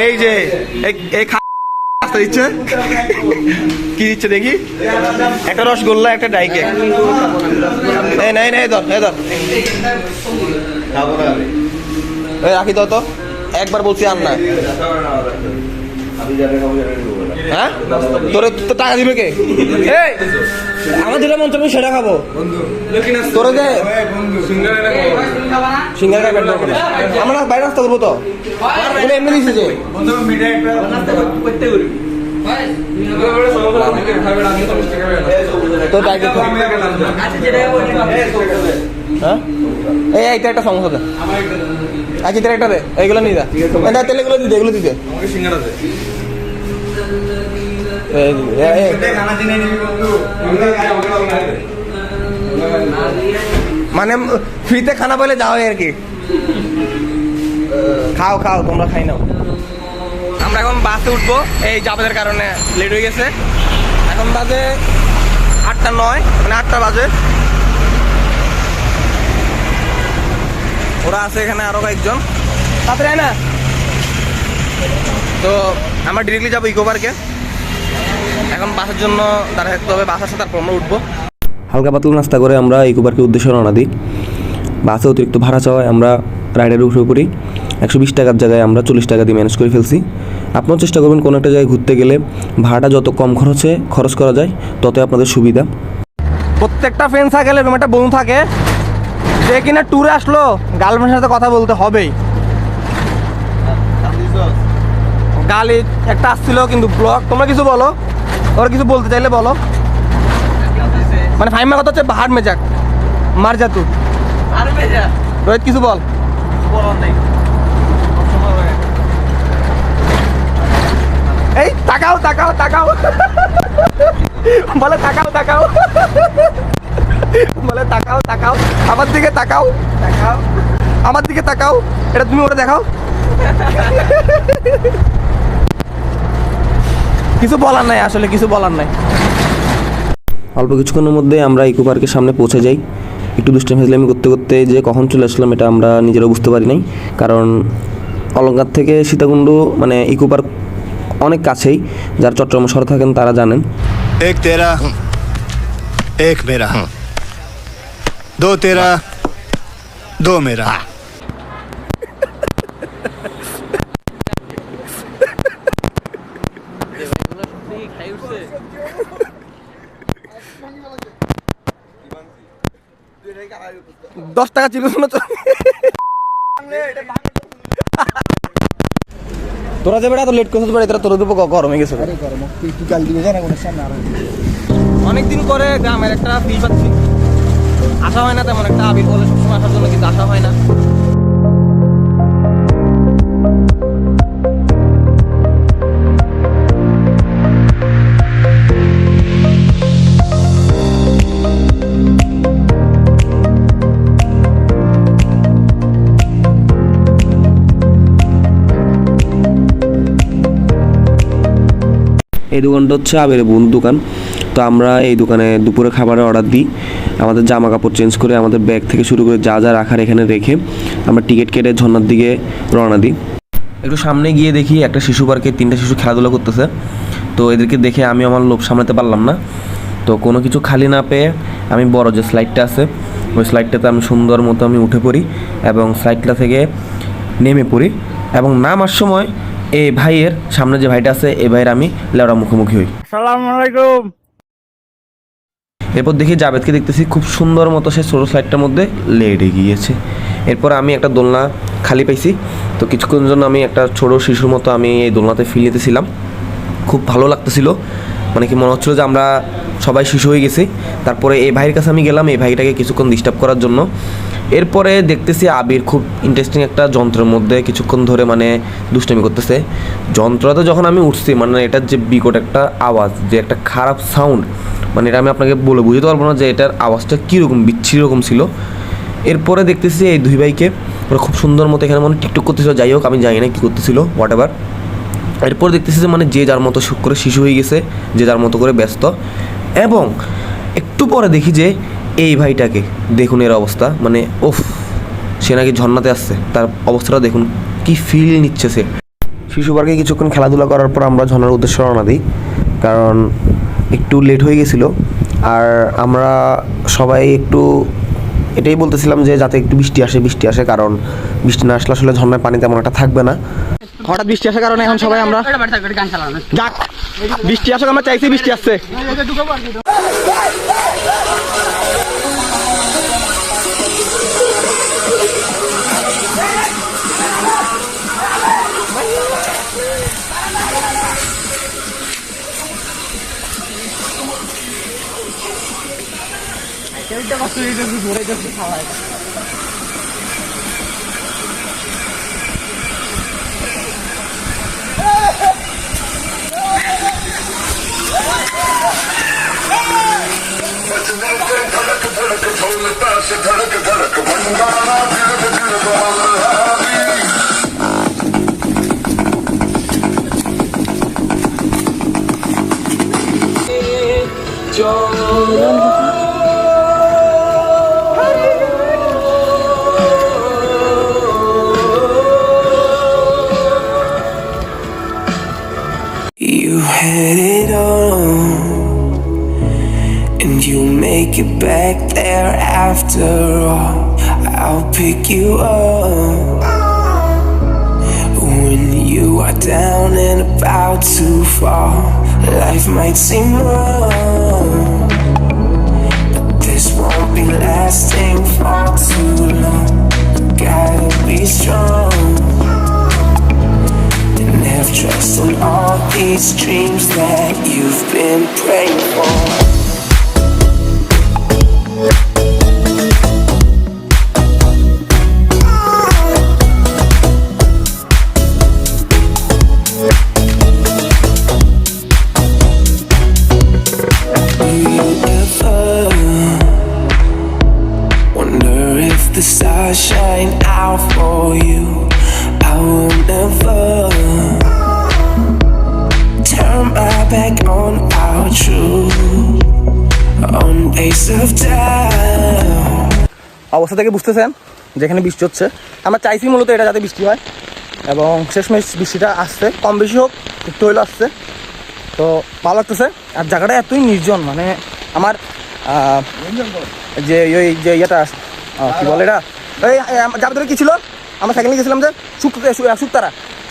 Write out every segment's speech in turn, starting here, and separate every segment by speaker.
Speaker 1: এই যে এই দিচ্ছে কি দিচ্ছে দেখি, একটা রসগোল্লা একটা ডাই কেক। নাই নাই ধর ধর রাখি দাও তো, একবার বলছি আর না। হ্যাঁ তোরে তো টাকা দিবে কে? এই আমার যেটা মন চাবে সেটা খাবো। তোরে যে সিঙ্গারা আমরা বাইরে রাস্তা করবো তো এমনি দিচ্ছে যে এইটা একটা সমস্যা আছে। আচ্ছা তেল একটা দে, এইগুলো নিয়ে যা, তেল এগুলো দিতে, এগুলো দিতে মানে ফ্রিতে খানা পেলে যাও আর কি। খাও খাও তোমরা, খাই নাও। আমরা এখন বাসে উঠবো, এই যাবাদের কারণে লেট হয়ে গেছে। এখন বাজে 8:09, মানে 8টা বাজে। ওরা আছে এখানে আরো কয়েকজন, তাড়াতাড়ি না। তো আমরা ডিরেক্টলি যাবো ইকো পার্কে। এখন বাসের জন্য দাঁড়িয়ে থাকতে হবে, বাস আসে তারপর আমরা উঠবো।
Speaker 2: হালকা পাতলা নাস্তা করে আমরা ইকো পার্কের উদ্দেশ্যে রওনা দিই। বাসে অতিরিক্ত ভাড়া চাওয়ায় আমরা রাইডারে উঠে পড়ি। 120 টাকার জায়গায় আমরা 40 টাকা দিয়ে ম্যানেজ করে ফেলছি। আপনারাও চেষ্টা করবেন কোনো একটা জায়গায় ঘুরতে গেলে ভাড়াটা যত কম খরচে খরচ করা যায় ততই আপনাদের সুবিধা।
Speaker 1: প্রত্যেকটা ফ্রেন্ড সার্কেলে একটা বন্ধু থাকে যে কিনা ট্যুরে আসলো, গার্লফ্রেন্ডের সাথে কথা বলতে হবেই। গালি একটা আসছিল কিন্তু ব্লগ, তোমরা কিছু বলো, ওরা কিছু বলতে চাইলে বলো। মানে ফাইমা কথা হচ্ছে হার মেজাক মার যা তুই রোহিত, কিছু বল। এই তাকাও তাকাও তাকাও বলে, তাকাও তাকাও বলে, তাকাও তাকাও আমার দিকে তাকাও, তাকাও আমার দিকে তাকাও, এটা তুমি ওরা দেখাও। কিছু বলার নাই, আসলে কিছু বলার নাই।
Speaker 2: অল্প কিছুক্ষণের মধ্যে আমরা ইকো পার্কের সামনে পৌঁছে যাই। একটু দুষ্টামি ফাজলামি করতে করতে যে কখন চলে আসলাম এটা আমরা নিজেরাও বুঝতে পারি নাই, কারণ অলঙ্কার থেকে সীতাকুণ্ড মানে ইকো পার্ক অনেক কাছেই। যারা চট্টগ্রাম শহরে থাকেন তারা জানেন।
Speaker 3: এক তেরা, এক মেরা, দো তেরা, দো মেরা।
Speaker 1: দশ টাকা ছিল না তো, তোরা যাবে এত লেট করতে পারে, তোর দুপুর গরম হয়ে গেছে। অনেকদিন পরে গ্রামের একটা ফিল পাচ্ছি, আসা হয় না তেমন একটা। আবির বলে সবসময় আসার জন্য, কিন্তু আসা হয় না।
Speaker 2: এই দোকানটা হচ্ছে আবিরের বন্ধুর দোকান। তো আমরা এই দোকানে দুপুরে খাবারের অর্ডার দিই। আমাদের জামা কাপড় চেঞ্জ করে, আমাদের ব্যাগ থেকে শুরু করে যা যা রাখার এখানে রেখে আমরা টিকিট কেটে ঝর্ণার দিকে রওনা দিই। একটু সামনে গিয়ে দেখি একটা শিশু পার্কে 3টা শিশু খেলাধুলা করতেছে। তো এদেরকে দেখে আমি আমার লোভ সামলাতে পারলাম না। তো কোনো কিছু খালি না পেয়ে আমি বড় যে স্লাইডটা আছে ওই স্লাইডটাতে আমি সুন্দর মতো আমি উঠে পড়ি এবং স্লাইডটা থেকে নেমে পড়ি। এবং নামার সময় এই ভাইয়ের সামনে যে ভাইটা আছে এই ভাইয়ের আমি লেওড়া মুখোমুখি হই।
Speaker 1: আসসালামু আলাইকুম।
Speaker 2: এরপর দেখি জাবেদকে দেখতেছি খুব সুন্দর মতো সে ছোটো স্লাইডটার মধ্যে লেটে গিয়েছে। এরপর আমি একটা দোলনা খালি পাইছি, তো কিছুক্ষণের জন্য আমি একটা ছোটো শিশুর মতো আমি এই দোলনাতে ফিল নিতেছিলাম। খুব ভালো লাগতেছিল, মানে কি মনে হচ্ছিলো যে আমরা সবাই শিশু হয়ে গেছি। তারপরে এই ভাইয়ের কাছে আমি গেলাম এই ভাইটাকে কিছুক্ষণ ডিস্টার্ব করার জন্য। এরপরে দেখতেছি আবির খুব ইন্টারেস্টিং একটা যন্ত্রের মধ্যে কিছুক্ষণ ধরে মানে দুষ্টামি করতেছে। যন্ত্রতে যখন আমি উঠছি মানে এটার যে বিকট একটা আওয়াজ, যে একটা খারাপ সাউন্ড, মানে এটা আমি আপনাকে বলে বুঝতে পারবো না যে এটার আওয়াজটা কীরকম বিচ্ছিরি রকম ছিল। এরপরে দেখতেছি এই দুই ভাইকে ওরা খুব সুন্দর মতো এখানে মানে টিকটক করতেছিল, যাই হোক আমি জানি না কী করতেছিল, হোয়াট এভার। এরপর দেখতেছি যে মানে যে যার মতো সুখ করে শিশু হয়ে গেছে, যে যার মতো করে ব্যস্ত। এবং একটু পরে দেখি যে এই ভাইটাকে দেখুন এর অবস্থা, মানে ওফ, সে নাকি ঝর্ণাতে আসছে, তার অবস্থাটা দেখুন কি ফিল নিচ্ছে সে। শিশু পার্কে কিছুক্ষণ খেলাধুলা করার পর আমরা ঝর্ণার উদ্দেশ্যে রওনা দিই, কারণ একটু লেট হয়ে গেছিলো। আর আমরা সবাই একটু এটাই বলতেছিলাম যে যাতে একটু বৃষ্টি আসে, কারণ বৃষ্টি না আসলে আসলে ঝর্ণায় পানি তেমন একটা থাকবে না।
Speaker 1: হঠাৎ বৃষ্টি আসার কারণে এখন সবাই আমরা যাক, বৃষ্টি আসুক, আমরা চাইছি বৃষ্টি আসছে।
Speaker 4: You had it all, and you make it back there after all. I'll pick you up when you are down and about to fall. Life might seem wrong, but this won't be lasting for too long. Gotta be strong and have trust in all these dreams that you've been praying for. Do you ever wonder if the stars shine out for you? I will never turn my back on our truth on base of doubt.
Speaker 1: অবস্থা থেকে বুঝতেছেন যেখানে বৃষ্টি হচ্ছে, আমরা চাইছি মূলত এটা যাতে বৃষ্টি হয়, এবং শেষমেশ বৃষ্টিটা আসছে, কম বেশি হোক একটু হইলো আসছে, তো ভালো লাগতেছে। আর জায়গাটা এতই নির্জন, মানে আমার যে ওই যে ইয়েটা কী বলে এটা, ওই যার ধরে কী ছিল, আমরা সেখানে গেছিলাম যে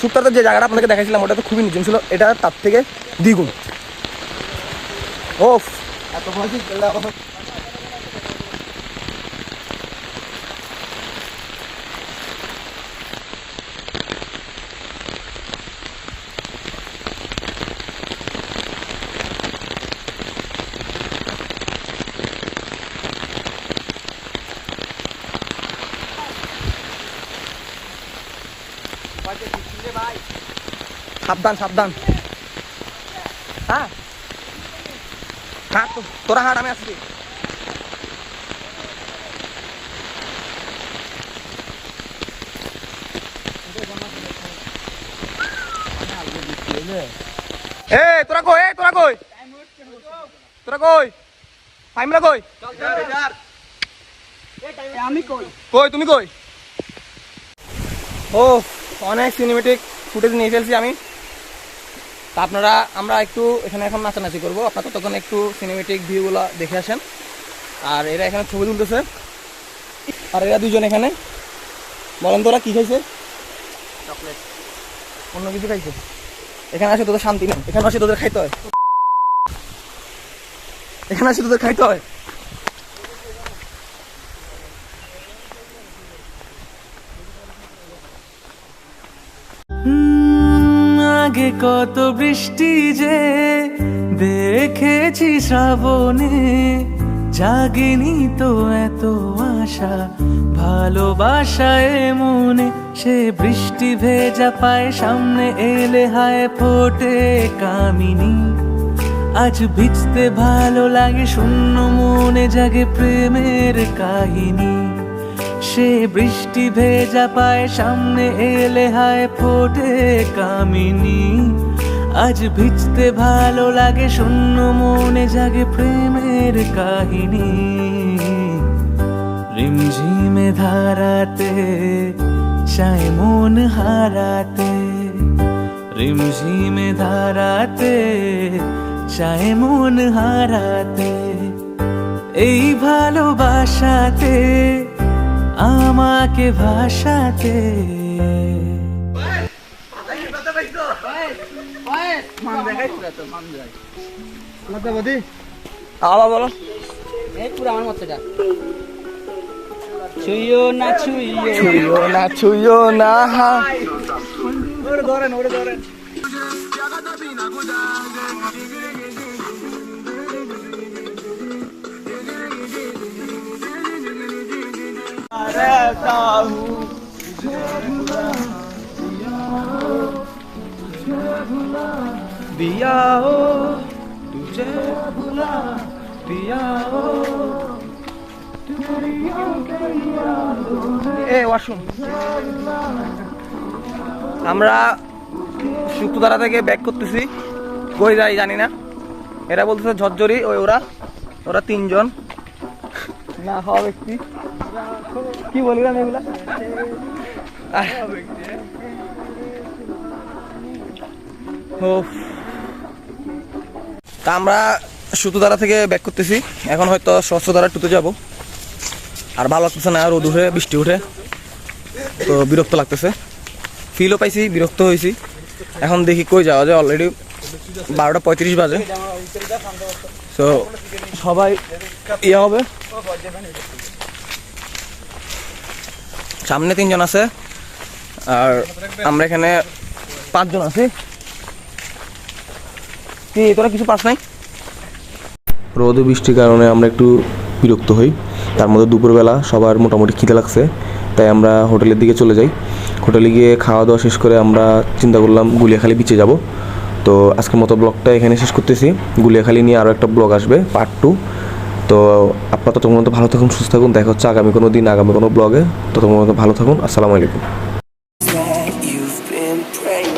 Speaker 1: সুক্তারাতে যে জায়গাটা আপনাদেরকে দেখাইছিলাম, ওটা তো খুবই নির্জন ছিল, এটা তার থেকে দ্বিগুণ। ও এত সাবধান সাবধান, হ্যাঁ হ্যাঁ, তোরা হাট, আমি আসছি। তোরা কই ফাইমরা কই, আমি কই, তুমি কই? ও অনেক সিনেমেটিক ফুটেজ নিয়ে ফেলছি আমি, তা আমরা একটু এখানে এখন নাচানাচি করবো, আপনারা ততক্ষণ একটু সিনেমেটিক ভিউগুলো দেখে আসেন। আর এরা এখানে ছবি তুলতেছে, আর এরা দুজন এখানে, বলেন তো ওরা কী খাইছে? চকলেট, অন্য কিছু খাইছে? এখানে আসে তোদের শান্তি নেই, এখানে আসে তোদের খাইতে হয়, এখানে আসে তোদের খাইতে হয়।
Speaker 4: আগে কত বৃষ্টি যে দেখেছি শ্রাবণে, জাগেনি তো এত আশা ভালোবাসায় মনে। সে বৃষ্টি ভেজা পায় সামনে এলে হায় ফোটে কামিনী। আজ ভিজতে ভালো লাগে শূন্য মনে জাগে প্রেমের কাহিনী। সে বৃষ্টি ভেজা পায় সামনে এলে হায় ফোটে কামিনী। আজ ভিজতে ভালো লাগে শূন্য মনে জাগে প্রেমের কাহিনী। রিমঝিমে ধারাতে চায় মন হারাতে,
Speaker 5: রিমঝিমে ধারাতে চায় মন হারাতে, এই ভালোবাসাতে আমাকে ভাসাতে।
Speaker 1: আবার বলো।
Speaker 6: ছুইও না ছুইও
Speaker 1: ছুইও না ছুইও না।
Speaker 2: दिया हो तुझे भुला दिया हो।
Speaker 1: আমরা সুপ্তধারা থেকে ব্যাক করতেছি, কই যাই জানি না। এরা বলতেছে ঝরঝরি, ওই ওরা তিনজন না হওয়া ব্যক্তি। কি বললাম এগুলা? তা আমরা সুপ্তধারা থেকে ব্যাক করতেছি, এখন হয়তো স্বচ্ছধারা টুতে যাব। আর ভালো লাগতেছে না, রোদ উঠে বৃষ্টি উঠে তো বিরক্ত লাগতেছে, ফিলও পাইছি, বিরক্ত হয়েছি। এখন দেখি কই যাওয়া যায়, অলরেডি 12:35 বাজে। তো সবাই ইয়ে হবে, সামনে 3 জন আছে আর আমরা এখানে 5 জন আছি। কি তোরা কিছু পাস নাই?
Speaker 2: রোদ বৃষ্টির কারণে আমরা একটু বিরক্ত হই। তার মধ্যে দুপুরবেলা সবার মোটামুটি খিদে লাগছে, তাই আমরা হোটেলের দিকে চলে যাই। হোটেলে গিয়ে খাওয়া দাওয়া শেষ করে আমরা চিন্তা করলাম গুলিয়াখালী বিচে যাব। তো আজকের মতো ব্লগটা এখানে শেষ করতেছি। গুলিয়াখালী নিয়ে আরও একটা ব্লগ আসবে, পার্ট 2। তো আপনারা ততক্ষণ পর্যন্ত ভালো থাকুন, সুস্থ থাকুন। দেখা হচ্ছে আগামী কোনো দিন, আগামী কোনো ব্লগে। ততক্ষণ পর্যন্ত ভালো থাকুন। আসসালামু আলাইকুম।
Speaker 4: that you've been praying